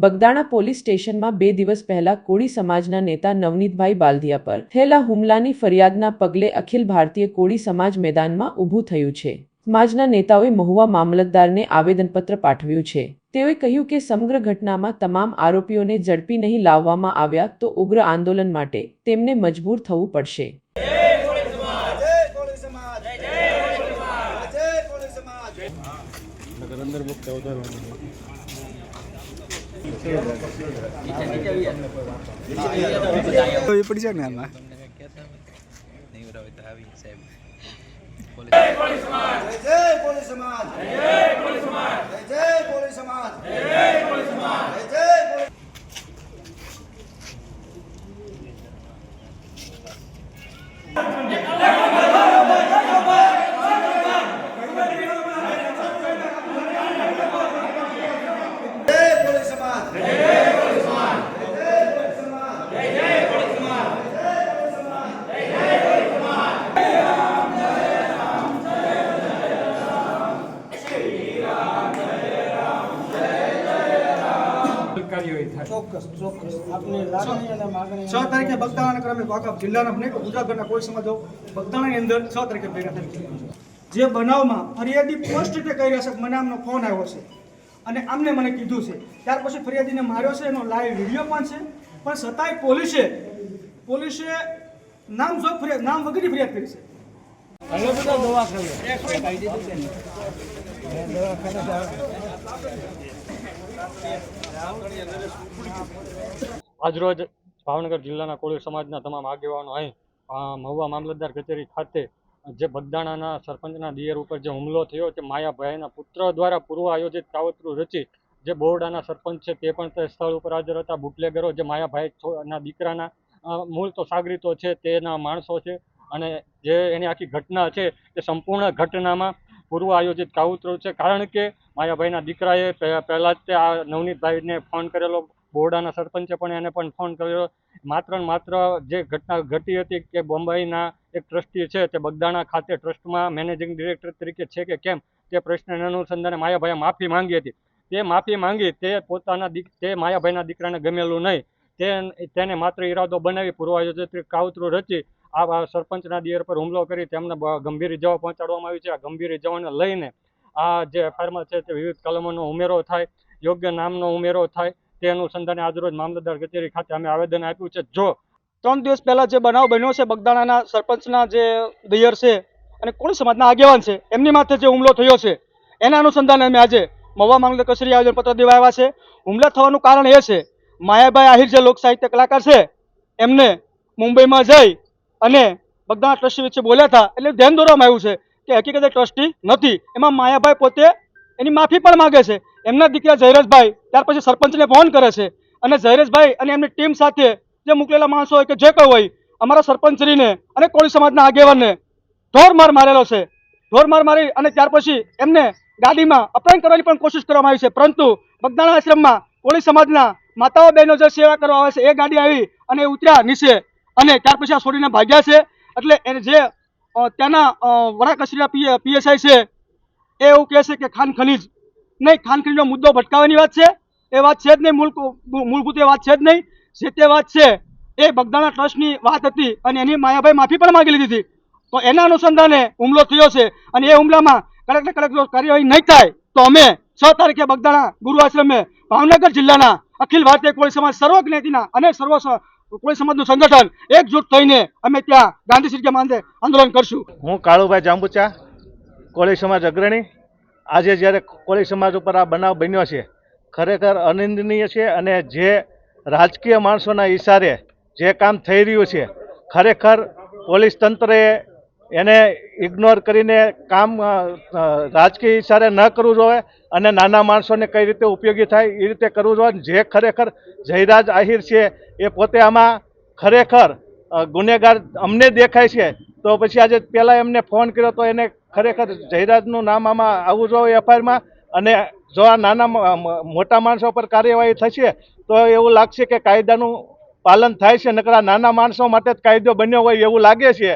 Bagdana police સ્ટેશનમાં 2 દિવસ પહેલા કોળી સમાજના નેતા નવનીતભાઈ બાલદિયા પર થયેલા હુમલાની ફરિયાદના પગલે અખિલ ભારતીય કોળી સમાજ મેદાનમાં ઊભું થયું છે। સમાજના નેતાઓએ મહુવા મામલતદારને આવેદનપત્ર પાઠવ્યું છે। તેઓએ કહ્યું કે સમગ્ર ઘટનામાં તમામ આરોપીઓને ઝડપી નહીં લાવવામાં આવ્યા તો ઉગ્ર આંદોલન માટે તેમને મજબૂર થવું પડશે। ચોક્કસ આપની લાગણી અને માગણી 6 તારીખે બગદાણા ક્રમે આખા જિલ્લાના નહીં ગુજરાતભરના કોઈ સમાજો બગદાણાની અંદર 6 તારીખે ભેગા થઈ જે બનાવમાં ફરિયાદી સ્પષ્ટ રીતે કહી રહ્યા છે મને આમનો ફોન આવ્યો છે અને આમને મને કીધું છે ત્યાર પછી ફરિયાદીને માર્યો છે એનો લાઈવ વિડીયો પણ છે પણ છતાંય પોલીસે નામ વગરની ફરિયાદ કરી છે। આજરોજ ભાવનગર જિલ્લાના કોળી સમાજના તમામ આગેવાનો અહીં મહુવા મામલતદાર કચેરી ખાતે જે બગદાણાના સરપંચના દિયર ઉપર જે હુમલો થયો તે માયાભાઈના પુત્ર દ્વારા પૂર્વ આયોજિત કાવતરું રચી જે બોરડાના સરપંચ છે તે પણ તે સ્થળ ઉપર હાજર હતા। બુટલેગરો જે માયાભાઈના દીકરાના મૂળ તો સાગરીતો છે તેના માણસો છે અને જે એની આખી ઘટના છે તે સંપૂર્ણ ઘટનામાં પૂર્વ આયોજિત કાવતરું છે। કારણ કે માયાભાઈના દીકરાએ પહેલાં જ તે આ નવનીતભાઈને ફોન કરેલો, બોરડાના સરપંચે પણ એને પણ ફોન કર્યો। માત્ર જે ઘટના ઘટી હતી કે બોમ્બેના એક ટ્રસ્ટી છે તે બગદાણા ખાતે ટ્રસ્ટમાં મેનેજિંગ ડિરેક્ટર તરીકે છે કે કેમ તે પ્રશ્નને અનુસંધાને માયાભાઈએ માફી માંગી હતી। તે માફી માંગી તે માયાભાઈના દીકરાને ગમેલું નહીં, તેને માત્ર ઈરાદો બનાવી પૂર્વ આયોજિત કાવતરું રચી આ સરપંચના દિયર પર હુમલો કરી તેમને ગંભીર ઇજાઓ પહોંચાડવામાં આવી છે। આ ગંભીર ઇજાઓને લઈને આ જે એફઆઈઆરમાં છે તે વિવિધ કલમોનો ઉમેરો થાય, યોગ્ય નામનો ઉમેરો થાય તે અનુસંધાને આજરોજ મામલતદાર કચેરી ખાતે અમે આવેદન આપ્યું છે। જો 3 દિવસ પહેલા જે બનાવ બન્યો છે બગદાણાના સરપંચના જે દિયર છે અને કોળી સમાજના આગેવાન છે એમની માથે જે હુમલો થયો છે એના અનુસંધાને અમે આજે મહુવા મામલતદાર કચેરી આવેદનપત્ર દેવા આવ્યા છે। હુમલા થવાનું કારણ એ છે માયાભાઈ આહિર જે લોક સાહિત્ય કલાકાર છે એમને મુંબઈમાં જઈ અને બગદાણા ટ્રસ્ટી વિશે બોલ્યા હતા એટલે ધ્યાન દોરવામાં આવ્યું છે કે હકીકતે ટ્રસ્ટી નથી। એમાં માયાભાઈ પોતે એની માફી પણ માગે છે। એમના દીકરા જયરાજભાઈ ત્યાર પછી સરપંચને ફોન કરે છે અને જયરાજભાઈ અને એમની ટીમ સાથે જે મોકલેલા માણસો હોય કે જે કોઈ હોય અમારા સરપંચશ્રીને અને કોળી સમાજના આગેવાનને ઢોરમાર મારેલો છે। ઢોરમાર મારી અને ત્યાર પછી એમને ગાડીમાં અપહરણ કરવાની પણ કોશિશ કરવામાં આવી છે, પરંતુ બગદાણા આશ્રમમાં કોળી સમાજના માતાઓ બહેનો જે સેવા કરવા આવે છે એ ગાડી આવી અને ઉતર્યા નીચે અને ત્યાર પછી આ છોડીને ભાગ્યા છે। એટલે એને જે ત્યાંના વડા કચેરીના પીએસઆઈ છે એ એવું કહે છે કે ખાન ખનીજનો મુદ્દો ભટકાવવાની વાત છે, એ વાત છે જ નહીં, મૂળભૂત એ વાત છે જ નહીં। જે તે વાત છે એ બગદાણા ટ્રસ્ટની વાત હતી અને એની માયાભાઈ માફી પણ માગી લીધી હતી, તો એના અનુસંધાને હુમલો થયો છે અને એ હુમલામાં કડક જો કાર્યવાહી નહીં થાય તો અમે 6 તારીખે બગદાણા ગુરુ આશ્રમે ભાવનગર જિલ્લાના અખિલ ભારતીય કોળી સમાજ સર્વ જ્ઞાતિના અને સર્વ કોળી સમાજનું સંગઠન એકજૂટ થઈને અમે ત્યાં ગાંધી સર્કિટમાં આંદોલન કરશું। હું કાળુભાઈ જાંબુચા, કોળી સમાજ અગ્રણી। આજે જ્યારે કોળી સમાજ ઉપર આ બનાવ બન્યો છે ખરેખર અનિંદનીય છે અને જે રાજકીય માણસોના ઈશારે જે કામ થઈ રહ્યું છે ખરેખર પોલીસ તંત્રએ એને ઇગ્નોર કરીને કામ રાજકીય ઈશારે ન કરવું જોઈએ અને નાના માણસોને કઈ રીતે ઉપયોગી થાય એ રીતે કરવું જોઈએ। જે ખરેખર જયરાજ આહિર છે એ પોતે આમાં ખરેખર ગુનેગાર અમને દેખાય છે, તો પછી આજે પહેલાં એમને ફોન કર્યો તો એને ખરેખર જયરાજનું નામ આમાં આવવું જોઈએ એફઆઈઆરમાં। અને જો આ નાના મોટા માણસો પર કાર્યવાહી થશે તો એવું લાગશે કે કાયદાનું પાલન થાય છે, નકર નાના માણસો માટે જ કાયદો બન્યો હોય એવું લાગે છે।